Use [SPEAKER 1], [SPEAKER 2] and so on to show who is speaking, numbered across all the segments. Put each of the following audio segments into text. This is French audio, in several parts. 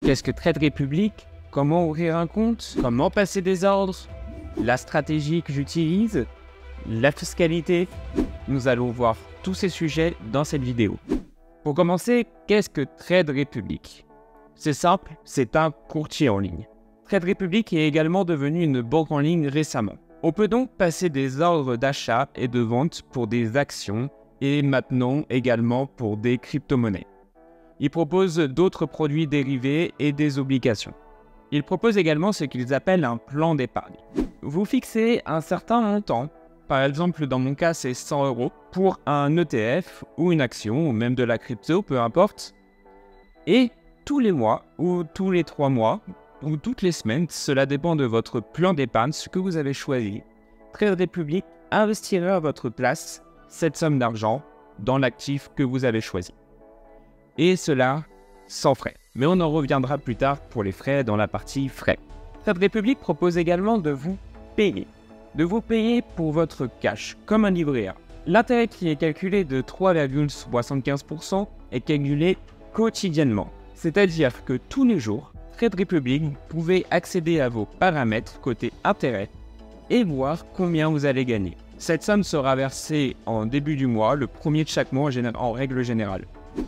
[SPEAKER 1] Qu'est-ce que Trade Republic? Comment ouvrir un compte? Comment passer des ordres? La stratégie que j'utilise? La fiscalité? Nous allons voir tous ces sujets dans cette vidéo. Pour commencer, qu'est-ce que Trade Republic? C'est simple, c'est un courtier en ligne. Trade Republic est également devenu une banque en ligne récemment. On peut donc passer des ordres d'achat et de vente pour des actions et maintenant également pour des crypto-monnaies. Il propose d'autres produits dérivés et des obligations. Il propose également ce qu'ils appellent un plan d'épargne. Vous fixez un certain montant, par exemple dans mon cas c'est 100 € pour un ETF ou une action ou même de la crypto, peu importe. Et tous les mois ou tous les 3 mois ou toutes les semaines, cela dépend de votre plan d'épargne, ce que vous avez choisi. Trade Republic investira à votre place cette somme d'argent dans l'actif que vous avez choisi. Et cela sans frais. Mais on en reviendra plus tard pour les frais dans la partie frais. Trade Republic propose également de vous payer. De vous payer pour votre cash, comme un livret A. L'intérêt qui est calculé de 3,75% est calculé quotidiennement. C'est-à-dire que tous les jours, Trade Republic, vous pouvez accéder à vos paramètres côté intérêt et voir combien vous allez gagner. Cette somme sera versée en début du mois, le premier de chaque mois en règle générale.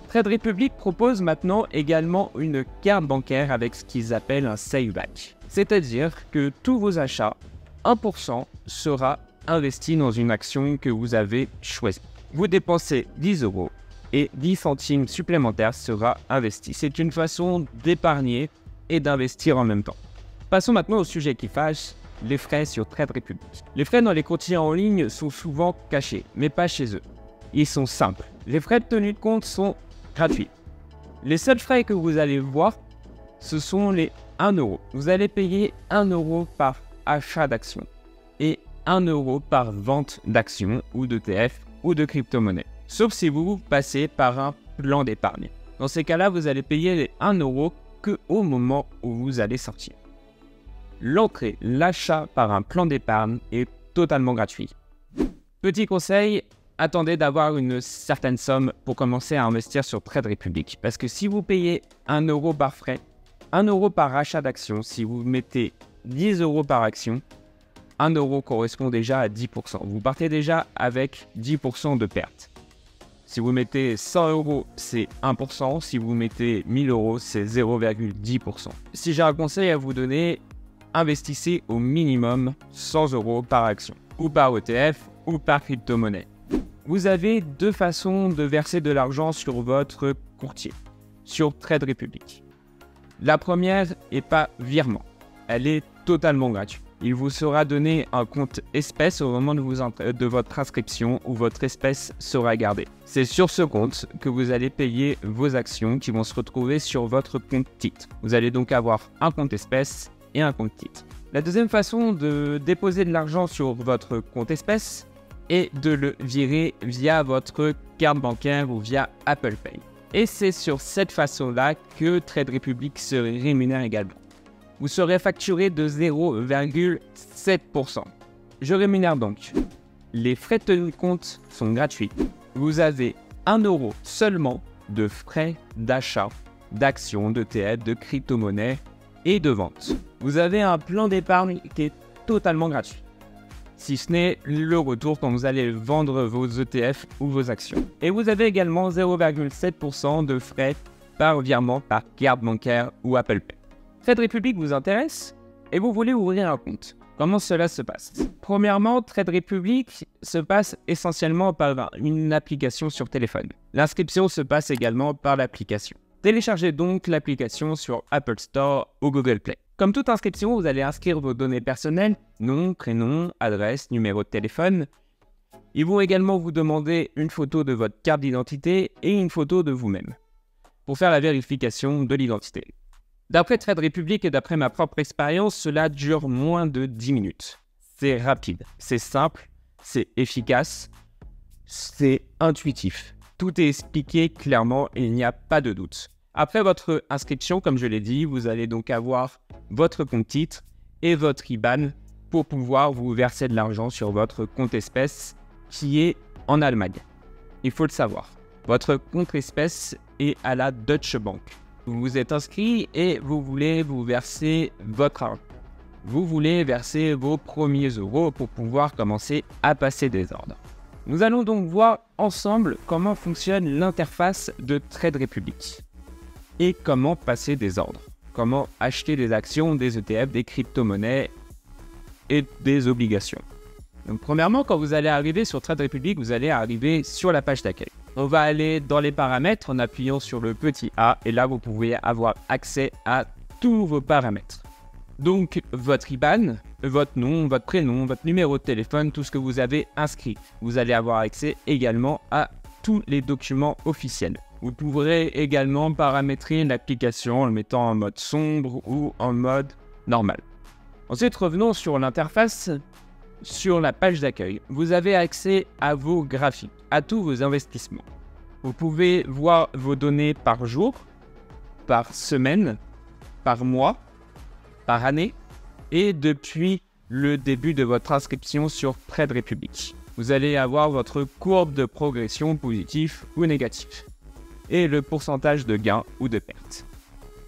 [SPEAKER 1] Trade Republic propose maintenant également une carte bancaire avec ce qu'ils appellent un Save-Back. C'est-à-dire que tous vos achats, 1% sera investi dans une action que vous avez choisie. Vous dépensez 10 € et 10 centimes supplémentaires sera investi. C'est une façon d'épargner et d'investir en même temps. Passons maintenant au sujet qui fâche, les frais sur Trade Republic. Les frais dans les courtiers en ligne sont souvent cachés, mais pas chez eux. Ils sont simples. Les frais de tenue de compte sont gratuits. Les seuls frais que vous allez voir, ce sont les 1 €. Vous allez payer 1 € par achat d'actions et 1 € par vente d'actions ou d'ETF ou de crypto-monnaie. Sauf si vous passez par un plan d'épargne. Dans ces cas-là, vous allez payer les 1 € qu'au moment où vous allez sortir. L'entrée, l'achat par un plan d'épargne est totalement gratuit. Petit conseil, attendez d'avoir une certaine somme pour commencer à investir sur Trade Republic. Parce que si vous payez 1 € par frais, 1 € par achat d'action, si vous mettez 10 € par action, 1 € correspond déjà à 10%. Vous partez déjà avec 10% de perte. Si vous mettez 100 €, c'est 1%. Si vous mettez 1000 €, c'est 0,10%. Si j'ai un conseil à vous donner, investissez au minimum 100 € par action, ou par ETF, ou par crypto-monnaie. Vous avez deux façons de verser de l'argent sur votre courtier, sur Trade Republic. La première n'est pas virement, elle est totalement gratuite. Il vous sera donné un compte espèce au moment de votre inscription où votre espèce sera gardée. C'est sur ce compte que vous allez payer vos actions qui vont se retrouver sur votre compte titre. Vous allez donc avoir un compte espèce et un compte titre. La deuxième façon de déposer de l'argent sur votre compte espèce est de le virer via votre carte bancaire ou via Apple Pay. Et c'est sur cette façon-là que Trade Republic se rémunère également. Vous serez facturé de 0,7%. Je rémunère donc. Les frais de tenue de compte sont gratuits. Vous avez 1 € seulement de frais d'achat, d'actions, d'ETF, de crypto-monnaies et de vente. Vous avez un plan d'épargne qui est totalement gratuit. Si ce n'est le retour quand vous allez vendre vos ETF ou vos actions. Et vous avez également 0,7% de frais par virement par carte bancaire ou Apple Pay. Trade Republic vous intéresse et vous voulez ouvrir un compte. Comment cela se passe? Premièrement, Trade Republic se passe essentiellement par une application sur téléphone. L'inscription se passe également par l'application. Téléchargez donc l'application sur Apple Store ou Google Play. Comme toute inscription, vous allez inscrire vos données personnelles, nom, prénom, adresse, numéro de téléphone. Ils vont également vous demander une photo de votre carte d'identité et une photo de vous-même pour faire la vérification de l'identité. D'après Trade Republic et d'après ma propre expérience, cela dure moins de 10 minutes. C'est rapide, c'est simple, c'est efficace, c'est intuitif. Tout est expliqué clairement et il n'y a pas de doute. Après votre inscription, comme je l'ai dit, vous allez donc avoir votre compte titre et votre IBAN pour pouvoir vous verser de l'argent sur votre compte espèce qui est en Allemagne. Il faut le savoir. Votre compte espèce est à la Deutsche Bank. Vous vous êtes inscrit et vous voulez vous verser votre argent. Vous voulez verser vos premiers euros pour pouvoir commencer à passer des ordres. Nous allons donc voir ensemble comment fonctionne l'interface de Trade Republic et comment passer des ordres, comment acheter des actions, des ETF, des crypto-monnaies et des obligations. Donc premièrement, quand vous allez arriver sur Trade Republic, vous allez arriver sur la page d'accueil. On va aller dans les paramètres en appuyant sur le petit A et là vous pouvez avoir accès à tous vos paramètres. Donc votre IBAN, votre nom, votre prénom, votre numéro de téléphone, tout ce que vous avez inscrit. Vous allez avoir accès également à tous les documents officiels. Vous pourrez également paramétrer l'application en le mettant en mode sombre ou en mode normal. Ensuite, revenons sur l'interface, sur la page d'accueil. Vous avez accès à vos graphiques, à tous vos investissements. Vous pouvez voir vos données par jour, par semaine, par mois, par année et depuis le début de votre inscription sur Trade Republic. Vous allez avoir votre courbe de progression positive ou négative et le pourcentage de gain ou de perte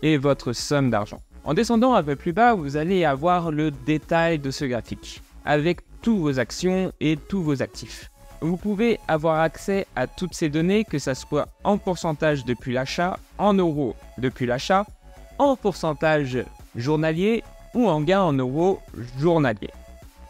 [SPEAKER 1] et votre somme d'argent. En descendant un peu plus bas, vous allez avoir le détail de ce graphique avec toutes vos actions et tous vos actifs. Vous pouvez avoir accès à toutes ces données, que ce soit en pourcentage depuis l'achat, en euros depuis l'achat, en pourcentage journalier ou en gain en euros journalier.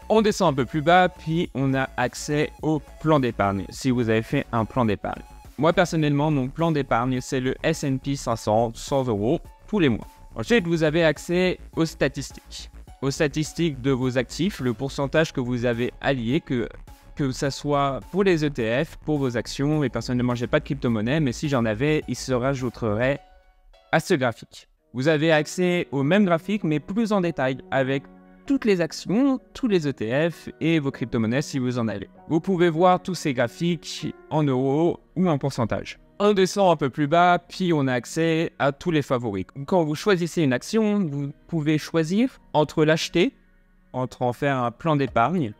[SPEAKER 1] On descend un peu plus bas, puis on a accès au plan d'épargne, si vous avez fait un plan d'épargne. Moi personnellement, mon plan d'épargne, c'est le S&P 500, 100 € tous les mois. Ensuite, vous avez accès aux statistiques de vos actifs, le pourcentage que vous avez allié, que ça soit pour les ETF, pour vos actions, et personnellement, j'ai pas de crypto-monnaie, mais si j'en avais, il se rajouterait à ce graphique. Vous avez accès au même graphique, mais plus en détail, avec toutes les actions, tous les ETF et vos crypto-monnaies si vous en avez. Vous pouvez voir tous ces graphiques en euros ou en pourcentage. On descend un peu plus bas, puis on a accès à tous les favoris. Quand vous choisissez une action, vous pouvez choisir entre l'acheter, entre en faire un plan d'épargne,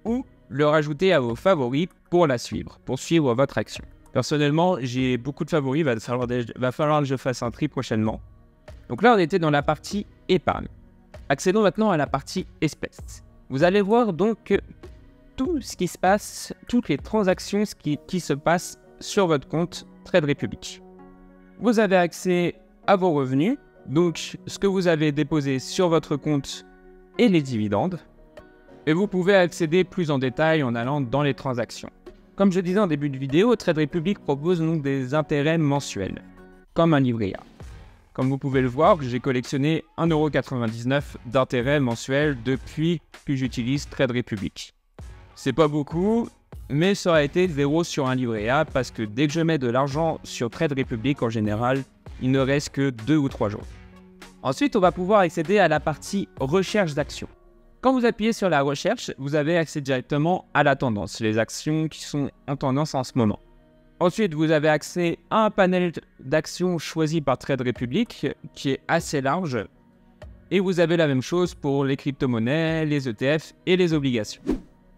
[SPEAKER 1] ou le rajouter à vos favoris pour la suivre, pour suivre votre action. Personnellement, j'ai beaucoup de favoris, va falloir que je fasse un tri prochainement. Donc là, on était dans la partie épargne. Accédons maintenant à la partie espèces. Vous allez voir donc tout ce qui se passe, toutes les transactions qui se passent sur votre compte Trade Republic. Vous avez accès à vos revenus, donc ce que vous avez déposé sur votre compte et les dividendes. Et vous pouvez accéder plus en détail en allant dans les transactions. Comme je disais en début de vidéo, Trade Republic propose donc des intérêts mensuels, comme un livret A. Comme vous pouvez le voir, j'ai collectionné 1,99 € d'intérêt mensuel depuis que j'utilise Trade Republic. C'est pas beaucoup, mais ça aurait été 0 sur un livret A parce que dès que je mets de l'argent sur Trade Republic en général, il ne reste que 2 ou 3 jours. Ensuite, on va pouvoir accéder à la partie recherche d'actions. Quand vous appuyez sur la recherche, vous avez accès directement à la tendance, les actions qui sont en tendance en ce moment. Ensuite, vous avez accès à un panel d'actions choisies par Trade Republic qui est assez large. Et vous avez la même chose pour les crypto-monnaies, les ETF et les obligations.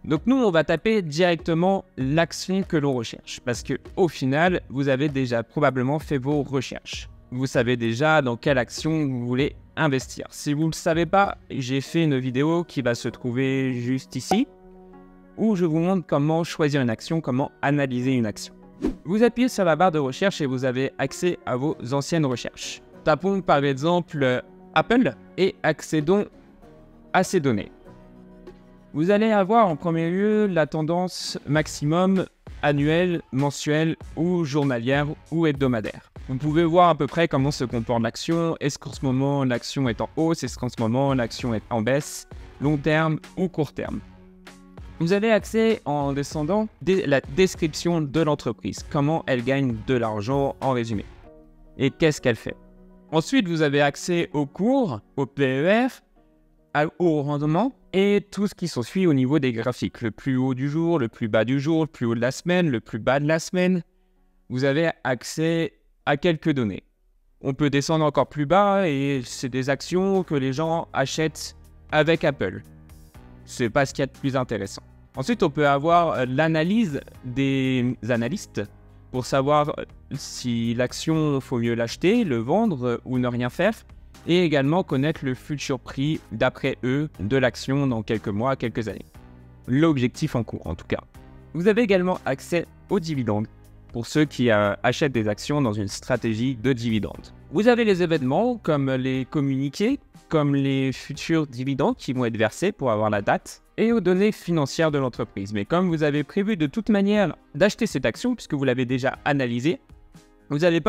[SPEAKER 1] Donc nous, on va taper directement l'action que l'on recherche. Parce qu'au final, vous avez déjà probablement fait vos recherches. Vous savez déjà dans quelle action vous voulez investir. Si vous ne le savez pas, j'ai fait une vidéo qui va se trouver juste ici, où je vous montre comment choisir une action, comment analyser une action. Vous appuyez sur la barre de recherche et vous avez accès à vos anciennes recherches. Tapons par exemple Apple et accédons à ces données. Vous allez avoir en premier lieu la tendance maximum annuelle, mensuelle ou journalière ou hebdomadaire. Vous pouvez voir à peu près comment se comporte l'action. Est-ce qu'en ce moment l'action est en hausse? Est-ce qu'en ce moment l'action est en baisse? Long terme ou court terme? Vous avez accès en descendant la description de l'entreprise, comment elle gagne de l'argent en résumé et qu'est-ce qu'elle fait. Ensuite, vous avez accès au cours, au PER, au rendement et tout ce qui s'ensuit au niveau des graphiques. Le plus haut du jour, le plus bas du jour, le plus haut de la semaine, le plus bas de la semaine. Vous avez accès à quelques données. On peut descendre encore plus bas et c'est des actions que les gens achètent avec Apple. C'est pas ce qu'il y a de plus intéressant. Ensuite, on peut avoir l'analyse des analystes pour savoir si l'action, faut mieux l'acheter, le vendre ou ne rien faire. Et également connaître le futur prix, d'après eux, de l'action dans quelques mois, quelques années. L'objectif en cours, en tout cas. Vous avez également accès aux dividendes, pour ceux qui achètent des actions dans une stratégie de dividendes. Vous avez les événements, comme les communiqués, comme les futurs dividendes qui vont être versés pour avoir la date, et aux données financières de l'entreprise. Mais comme vous avez prévu de toute manière d'acheter cette action, puisque vous l'avez déjà analysée, vous n'allez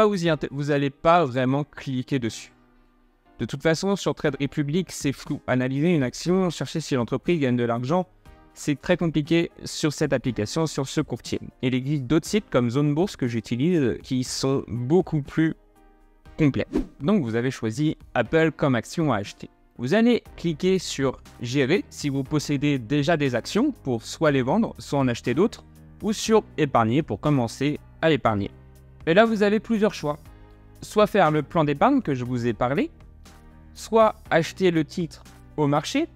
[SPEAKER 1] pas vraiment cliquer dessus. De toute façon, sur Trade Republic, c'est flou. Analyser une action, chercher si l'entreprise gagne de l'argent, c'est très compliqué sur cette application, sur ce courtier. Il existe d'autres sites comme Zone Bourse que j'utilise qui sont beaucoup plus complets. Donc vous avez choisi Apple comme action à acheter. Vous allez cliquer sur Gérer si vous possédez déjà des actions pour soit les vendre, soit en acheter d'autres, ou sur Épargner pour commencer à l'épargner. Et là vous avez plusieurs choix. Soit faire le plan d'épargne que je vous ai parlé, soit acheter le titre au marché.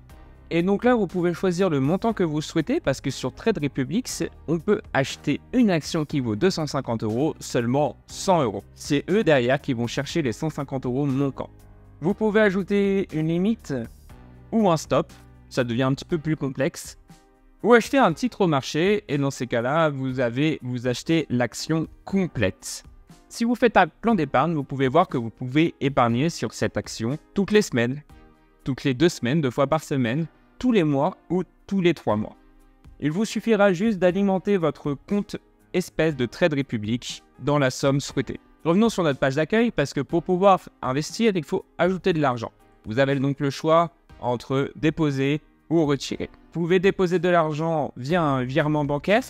[SPEAKER 1] Et donc là, vous pouvez choisir le montant que vous souhaitez parce que sur Trade Republic, on peut acheter une action qui vaut 250 € seulement 100 €. C'est eux derrière qui vont chercher les 150 € manquants. Vous pouvez ajouter une limite ou un stop, ça devient un petit peu plus complexe. Ou acheter un titre au marché et dans ces cas-là, vous achetez l'action complète. Si vous faites un plan d'épargne, vous pouvez voir que vous pouvez épargner sur cette action toutes les semaines, toutes les 2 semaines, 2 fois par semaine, tous les mois ou tous les 3 mois. Il vous suffira juste d'alimenter votre compte espèce de Trade Republic dans la somme souhaitée. Revenons sur notre page d'accueil parce que pour pouvoir investir, il faut ajouter de l'argent. Vous avez donc le choix entre déposer ou retirer. Vous pouvez déposer de l'argent via un virement bancaire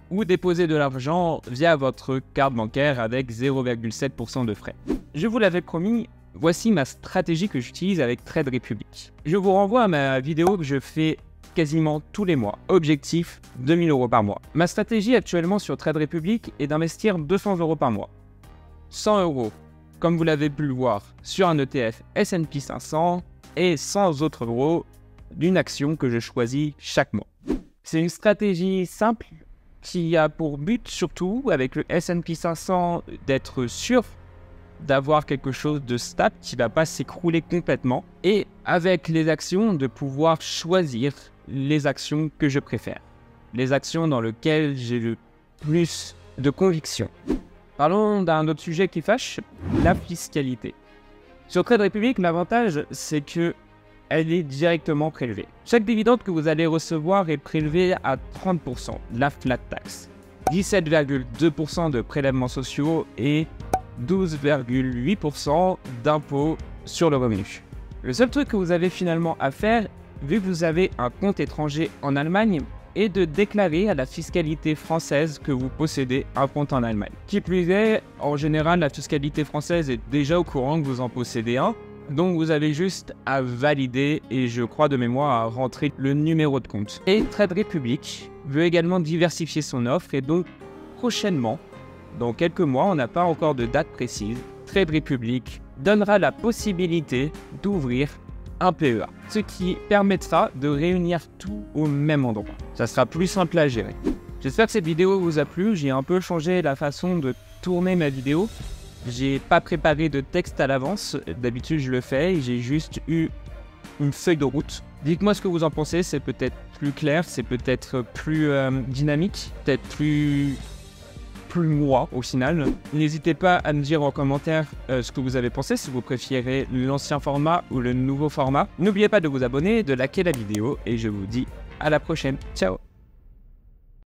[SPEAKER 1] ou déposer de l'argent via votre carte bancaire avec 0,7% de frais. Je vous l'avais promis, voici ma stratégie que j'utilise avec Trade Republic. Je vous renvoie à ma vidéo que je fais quasiment tous les mois. Objectif, 2000 € par mois. Ma stratégie actuellement sur Trade Republic est d'investir 200 € par mois. 100 €, comme vous l'avez pu le voir, sur un ETF S&P 500 et 100 autres euros d'une action que je choisis chaque mois. C'est une stratégie simple qui a pour but surtout avec le S&P 500 d'être sûr d'avoir quelque chose de stable qui ne va pas s'écrouler complètement et avec les actions de pouvoir choisir les actions que je préfère, les actions dans lesquelles j'ai le plus de conviction. Parlons d'un autre sujet qui fâche, la fiscalité. Sur Trade Republic, l'avantage c'est que elle est directement prélevée. Chaque dividende que vous allez recevoir est prélevé à 30%, la flat tax, 17,2% de prélèvements sociaux et 12,8% d'impôts sur le revenu. Le seul truc que vous avez finalement à faire, vu que vous avez un compte étranger en Allemagne, est de déclarer à la fiscalité française que vous possédez un compte en Allemagne. Qui plus est, en général, la fiscalité française est déjà au courant que vous en possédez un, donc vous avez juste à valider et je crois de mémoire à rentrer le numéro de compte. Et Trade Republic veut également diversifier son offre et donc prochainement, dans quelques mois, on n'a pas encore de date précise, Trade Republic donnera la possibilité d'ouvrir un PEA, ce qui permettra de réunir tout au même endroit. Ça sera plus simple à gérer. J'espère que cette vidéo vous a plu, j'ai un peu changé la façon de tourner ma vidéo. J'ai pas préparé de texte à l'avance, d'habitude je le fais, et j'ai juste eu une feuille de route. Dites-moi ce que vous en pensez, c'est peut-être plus clair, c'est peut-être plus dynamique, peut-être plus moi au final. N'hésitez pas à me dire en commentaire ce que vous avez pensé, si vous préférez l'ancien format ou le nouveau format. N'oubliez pas de vous abonner, de liker la vidéo, et je vous dis à la prochaine. Ciao!